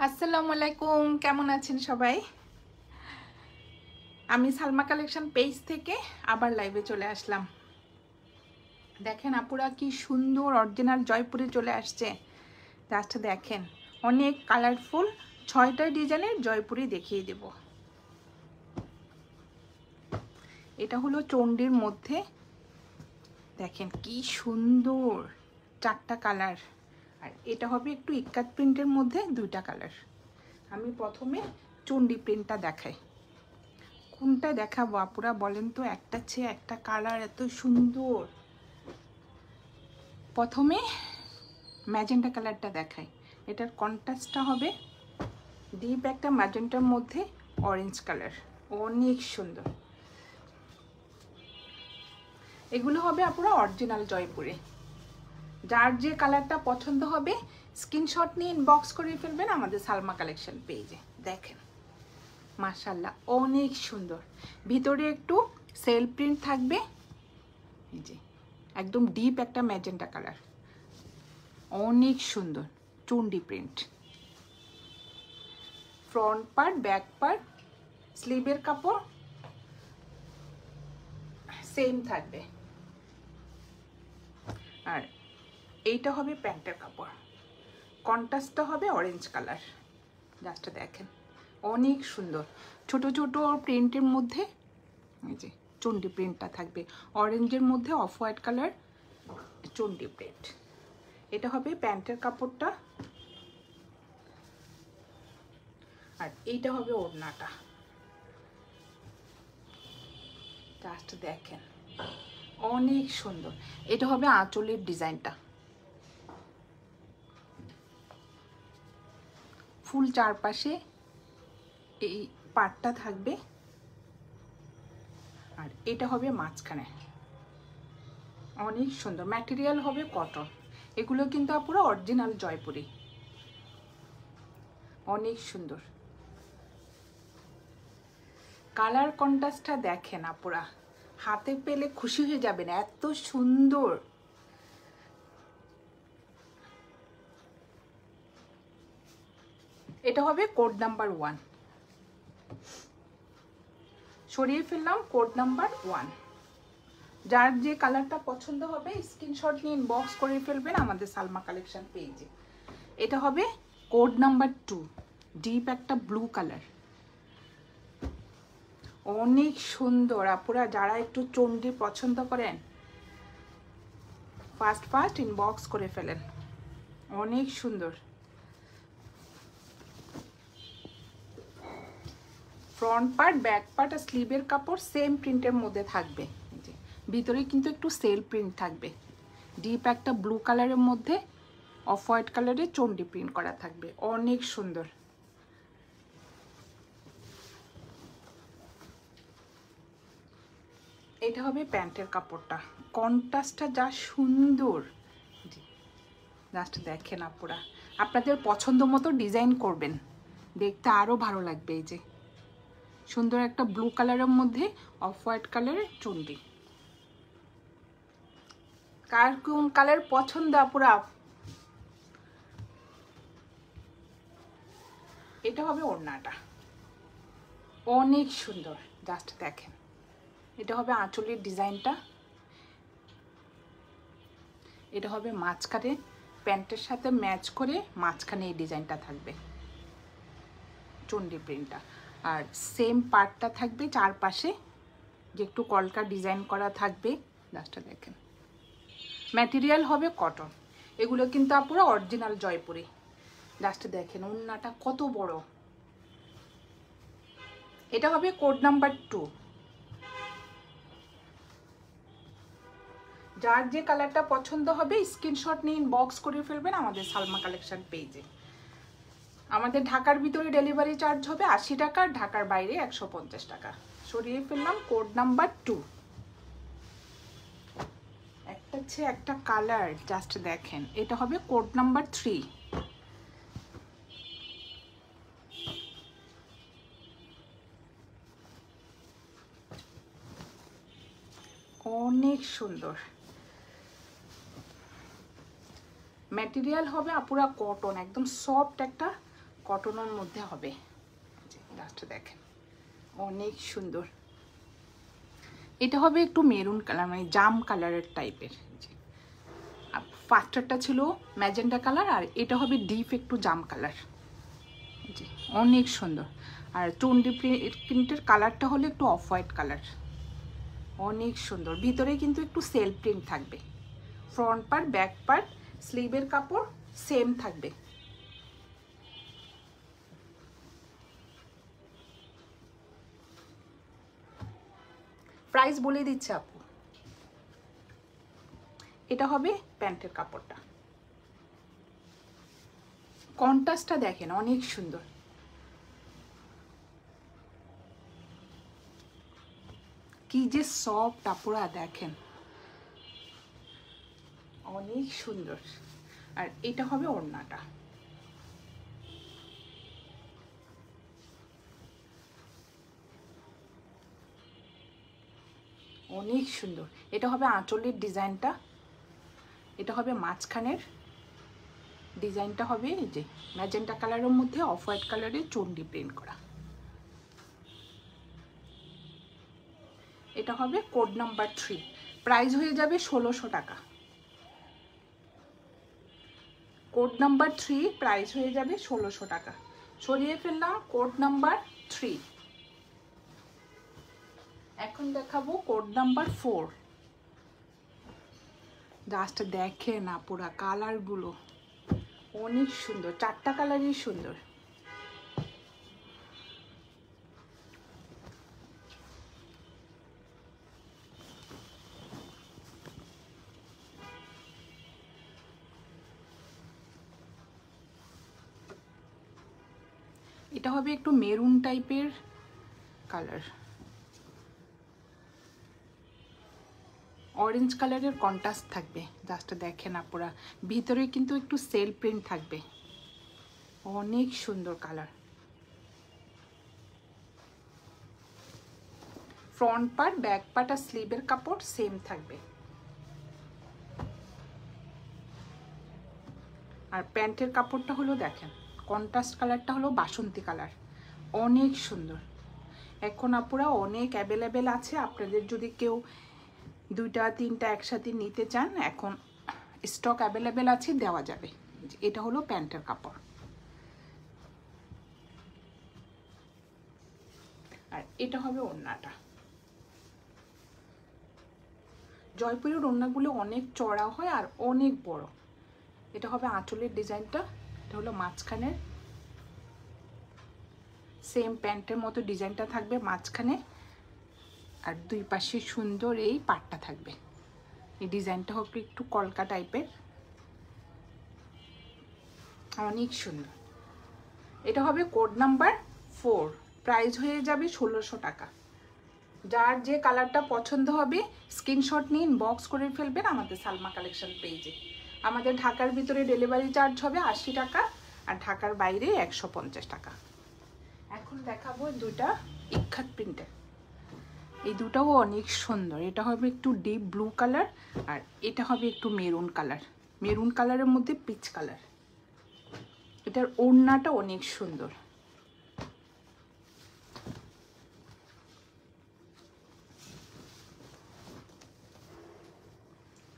আসসালামু আলাইকুম, কেমন আছেন সবাই? আমি সালমা কালেকশন পেজ থেকে আবার লাইভে চলে আসলাম। দেখেন আপুরা কি সুন্দর অরিজিনাল জয়পুরে চলে আসছে। জাস্ট দেখেন, অনেক কালারফুল 6টা ডিজাইনের জয়পুরি দেখিয়ে দেব। এটা হলো চণ্ডীর মধ্যে, দেখেন কি সুন্দর 4টা কালার। আর এটা হবে একটু ইক্কাত প্রিন্টের মধ্যে 2টা কালার। আমি প্রথমে চণ্ডী প্রিন্টটা দেখাই। কোনটা দেখাবো আপুরা বলেন তো? একটা চেয়ে একটা কালার এত সুন্দর। প্রথমে ম্যাজেন্টা কালারটা দেখাই। এটার কন্ট্রাস্টটা হবে ডিপ একটা ম্যাজেন্টার মধ্যে অরেঞ্জ কালার, অনেক সুন্দর। এগুলো হবে আপুরা অরিজিনাল জয়পুরে। যার যে কালারটা পছন্দ হবে স্ক্রিনশট নিয়ে ইনবক্স করে ফেলবেন আমাদের সালমা কালেকশন পেজে। দেখেন মাশাআল্লাহ অনেক সুন্দর। ভিতরে একটু সেল প্রিন্ট থাকবে, এই যে একদম ডিপ একটা ম্যাজেন্টা কালার, অনেক সুন্দর chunri print. Front part, back part, স্লিভের কাপড় সেম থাকবে। আর এইটা হবে প্যান্টের কাপড়, কন্ট্রাস্টটা হবে অরেঞ্জ কালার। জাস্ট দেখেন অনেক সুন্দর। ছোট ছোট প্রিন্টের মধ্যে এই যে চন্ডি প্রিন্টটা থাকবে, অরেঞ্জের মধ্যে অফ হোয়াইট কালার চন্ডি প্রিন্ট। এটা হবে প্যান্টের কাপড়টা, আর এইটা হবে ওড়নাটা। জাস্ট দেখেন অনেক সুন্দর। এটা হবে আঁচলের ডিজাইনটা, ফুল চারপাশে এই পাটটা থাকবে, আর এটা হবে মাঝখানে। অনেক সুন্দর, ম্যাটেরিয়াল হবে কটন। এগুলো কিন্তু পুরো অরিজিনাল জয়পুরি, অনেক সুন্দর। কালার কন্ট্রাস্টটা দেখেন আপুরা, হাতে পেলে খুশি হয়ে যাবেন, এত সুন্দর। এটা হবে কোড নাম্বার 1, সরিয়ে ফেললাম কোড নাম্বার 1। যার যে কালারটা পছন্দ হবে স্ক্রিনশট নিয়ে ইনবক্স করে ফেলবেন আমাদের সালমা কালেকশন পেজে। এটা হবে কোড নাম্বার 2, ডিপ একটা ব্লু কালার, অনেক সুন্দর। আপুরা যারা একটু চণ্ডী পছন্দ করেন ফার্স্ট ইনবক্স করে ফেলেন, অনেক সুন্দর। ফ্রন্ট পার্ট, ব্যাক পার্ট আর স্লিভের কাপড় সেম প্রিন্টের মধ্যে থাকবে। ভিতরে কিন্তু একটু সেল প্রিন্ট থাকবে, ডিপ একটা ব্লু কালারের মধ্যে অফ হোয়াইট কালারে চণ্ডী প্রিন্ট করা থাকবে, অনেক সুন্দর। এটা হবে প্যান্টের কাপড়টা, কন্ট্রাস্টটা যা সুন্দর। জাস্ট দেখেন আপুরা, আপনাদের পছন্দ মতো ডিজাইন করবেন, দেখতে আরও ভালো লাগবে। এই যে সুন্দর একটা ব্লু কালারের মধ্যে অফ হোয়াইট কালারের চুন্ডি। কার কোন কালার পছন্দ আপুরা? এটা হবে ওড়নাটা, অনেক সুন্দর। জাস্ট দেখেন, এটা হবে আঁচলের ডিজাইনটা, এটা হবে মাঝখানে প্যান্টের সাথে ম্যাচ করে মাঝখানে এই ডিজাইনটা থাকবে চণ্ডী প্রিন্টটা। আর সেম পার্টটা থাকবে চারপাশে, যে একটু কলকা ডিজাইন করা থাকবে। জাস্ট দেখেন, ম্যাটেরিয়াল হবে কটন। এগুলো কিন্তু পুরো অরিজিনাল জয়পুরি। জাস্ট দেখেন ওড়নাটা কত বড়। এটা হবে কোড নাম্বার 2। যার যে কালারটা পছন্দ হবে স্ক্রিনশট নিয়ে ইনবক্স করে ফেলবেন আমাদের সালমা কালেকশন পেজে। আমাদের ঢাকার ভিতরে ডেলিভারি চার্জ হবে 80 টাকা, ঢাকার বাইরে 150 টাকা। সরিয়ে ফেললাম কোড নাম্বার 2। একটা চেয়ে একটা কালার, জাস্ট দেখেন। এটা হবে কোড নাম্বার 3। অনেক সুন্দর, ম্যাটেরিয়াল হবে আপুরা কটন, একদম সফট একটা কটনের মধ্যে হবে, জাস্ট দেখেন অনেক সুন্দর। এটা হবে একটু মেরুন কালার, মানে জাম কালারের টাইপের। ফার্স্টারটা ছিল ম্যাজেন্টা কালার, আর এটা হবে ডিপ একটু জাম কালার। জি, অনেক সুন্দর। আর চন্ডি প্রিন্টের কালারটা হলো একটু অফ হোয়াইট কালার, অনেক সুন্দর। ভিতরে কিন্তু একটু সেলফ প্রিন্ট থাকবে। ফ্রন্ট পার্ট, ব্যাক পার্ট, স্লিভের কাপড় সেম থাকবে। প্রাইস বলে দিচ্ছে আপু। এটা হবে প্যান্টের কাপড়টা, কন্ট্রাস্টটা দেখেন অনেক সুন্দর। কি যে সফট আপুরা দেখেন, অনেক সুন্দর। আর এটা হবে ওড়নাটা, অনেক সুন্দর। এটা হবে আঁচলের ডিজাইনটা, এটা হবে মাঝখানের ডিজাইনটা হবে এই যে ম্যাজেন্টা কালারের মধ্যে অফ হোয়াইট কালারের চন্ডি প্রিন্ট করা। এটা হবে কোড নাম্বার 3, প্রাইস হয়ে যাবে 1600 টাকা। কোড নাম্বার 3 প্রাইস হয়ে যাবে 1600 টাকা। সরিয়ে ফেললাম কোড নাম্বার 3। এখন দেখাবো কোড নাম্বার 4। জাস্ট দেখে না পুরা কালারগুলো অনেক সুন্দর, 4টা কালারই সুন্দর। এটা হবে একটু মেরুন টাইপের কালার, অরেঞ্জ কালারের কন্ট্রাস্ট থাকবে। জাস্ট দেখেন আপনারা, ভিতরে কিন্তু একটু সেলফ প্রিন্ট থাকবে, অনেক সুন্দর colour. Front part, back part আর স্লিভের কাপড় সেম থাকবে। আর প্যান্টের কাপড়টা হলো দেখেন, কন্ট্রাস্ট কালারটা হলো বাসন্তী কালার, অনেক সুন্দর। এখন আপুরা অনেক অ্যাভেলেবেল আছে, আপনাদের যদি কেউ 2টা 3টা একসাথে নিতে চান এখন স্টক অ্যাভেলেবেল আছে, দেওয়া যাবে। এটা হলো প্যান্টের কাপড়। আর এটা হবে ওড়নাটা। জয়পুরের ওড়নাগুলো অনেক চড়া হয় আর অনেক বড়। এটা হবে আঁচলের ডিজাইনটা, এটা হলো মাঝখানের সেম প্যান্টের মতো ডিজাইনটা থাকবে মাঝখানে, আর দুই পাশে সুন্দর এই পাটটা থাকবে। এই ডিজাইনটা হবে একটু কলকা টাইপের, অনেক সুন্দর। এটা হবে কোড নাম্বার 4, প্রাইস হয়ে যাবে 1600 টাকা। যার যে কালারটা পছন্দ হবে স্ক্রিনশট নিয়ে ইনবক্স করে ফেলবেন আমাদের সালমা কালেকশন পেজে। আমাদের ঢাকার ভিতরে ডেলিভারি চার্জ হবে 80 টাকা, আর ঢাকার বাইরে 150 টাকা। এখন দেখাবো 2টা ইক্কাত প্রিন্টের। এই দুটাও অনেক সুন্দর। এটা হবে একটু ডিপ ব্লু কালার, আর এটা হবে একটু মেরুন কালার, মেরুন কালারের মধ্যে পিচ কালার। এটার ওড়নাটা অনেক সুন্দর।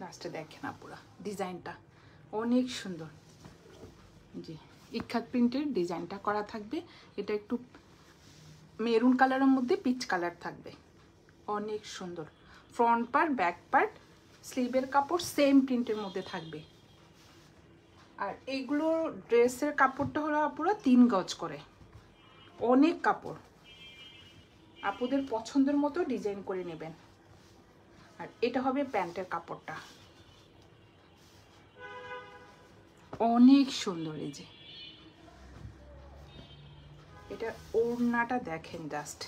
লাস্টে দেখেন আপুরা, ডিজাইনটা অনেক সুন্দর। জি, ইক্কাত প্রিন্টের ডিজাইনটা করা থাকবে। এটা একটু মেরুন কালারের মধ্যে পিচ কালার থাকবে, অনেক সুন্দর। ফ্রন্ট পার্ট, ব্যাক পার্ট, স্লিভের কাপড় সেম প্রিন্টের মধ্যে থাকবে। আর এইগুলো ড্রেসের কাপড়টা হলো আপুরা 3 গজ করে, অনেক কাপড়। আপুদের পছন্দের মতো ডিজাইন করে নেবেন। আর এটা হবে প্যান্টের কাপড়টা, অনেক সুন্দর। এই যে এটা ওড়নাটা দেখেন জাস্ট,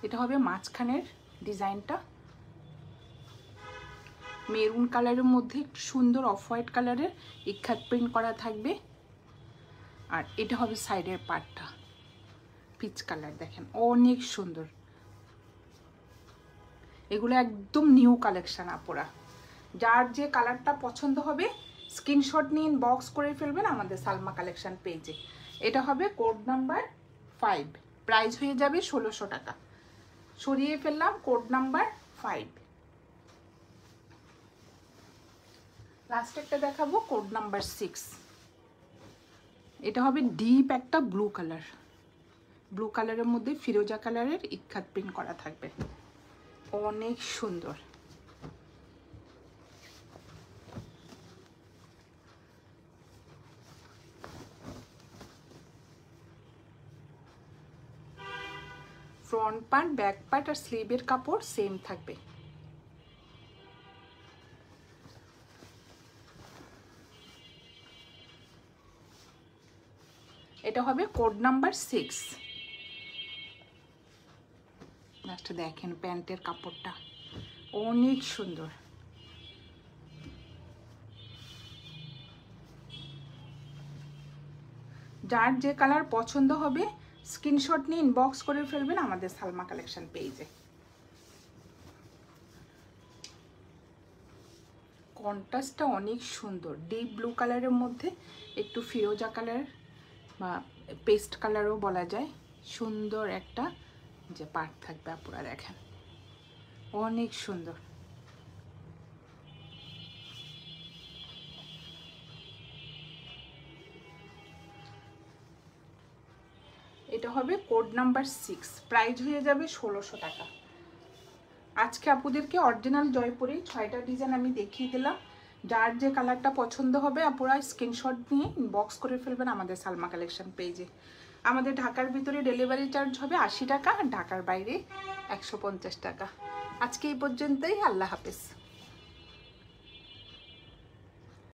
এটা হবে মাঝখানের ডিজাইনটা মেরুন কালারের মধ্যে একটু সুন্দর অফ হোয়াইট কালারের ইক্কাত প্রিন্ট করা থাকবে। আর এটা হবে সাইডের পার্টটা পিচ কালার, দেখেন অনেক সুন্দর। এগুলো একদম নিউ কালেকশন আপুরা। যার যে কালারটা পছন্দ হবে স্ক্রিনশট নিয়ে ইনবক্স করে ফেলবেন আমাদের সালমা কালেকশন পেজে। এটা হবে কোড নাম্বার 5, প্রাইস হয়ে যাবে 1600 টাকা। সরিয়ে ফেললাম কোড নাম্বার 5। লাস্ট একটা দেখাবো কোড নাম্বার 6। এটা হবে ডিপ একটা ব্লু কালার, ব্লু কালারের মধ্যে ফিরোজা কালারের ইক্কাত প্রিন্ট করা থাকবে, অনেক সুন্দর। ফ্রন্ট পার্ট, ব্যাক পার্ট আর স্লিভের কাপড় সেম থাকবে। এটা হবে কোড নাম্বার 6। লাস্ট দেখেন প্যান্টের কাপড়টা অনেক সুন্দর। যার যে কালার পছন্দ হবে স্ক্রিনশট নিয়ে ইনবক্স করে ফেলবেন আমাদের সালমা কালেকশন পেজে। কন্ট্রাস্টটা অনেক সুন্দর, ডিপ ব্লু কালারের মধ্যে একটু ফিরোজা কালার বা পেস্ট কালারও বলা যায়, সুন্দর একটা যে পার্ট থাকবে আপনারা দেখেন, অনেক সুন্দর। এটা হবে কোড নাম্বার 6, প্রাইস হয়ে যাবে 1600 টাকা। আজকে আপুদেরকে অরিজিনাল জয়পুরে 6টা ডিজাইন আমি দেখিয়ে দিলাম। যার যে কালারটা পছন্দ হবে আপুরা স্ক্রিনশট নিয়ে ইনবক্স করে ফেলবেন আমাদের সালমা কালেকশন পেজে। আমাদের ঢাকার ভিতরে ডেলিভারি চার্জ হবে 80 টাকা, আর ঢাকার বাইরে 150 টাকা। আজকে এই পর্যন্তই, আল্লাহ হাফেজ।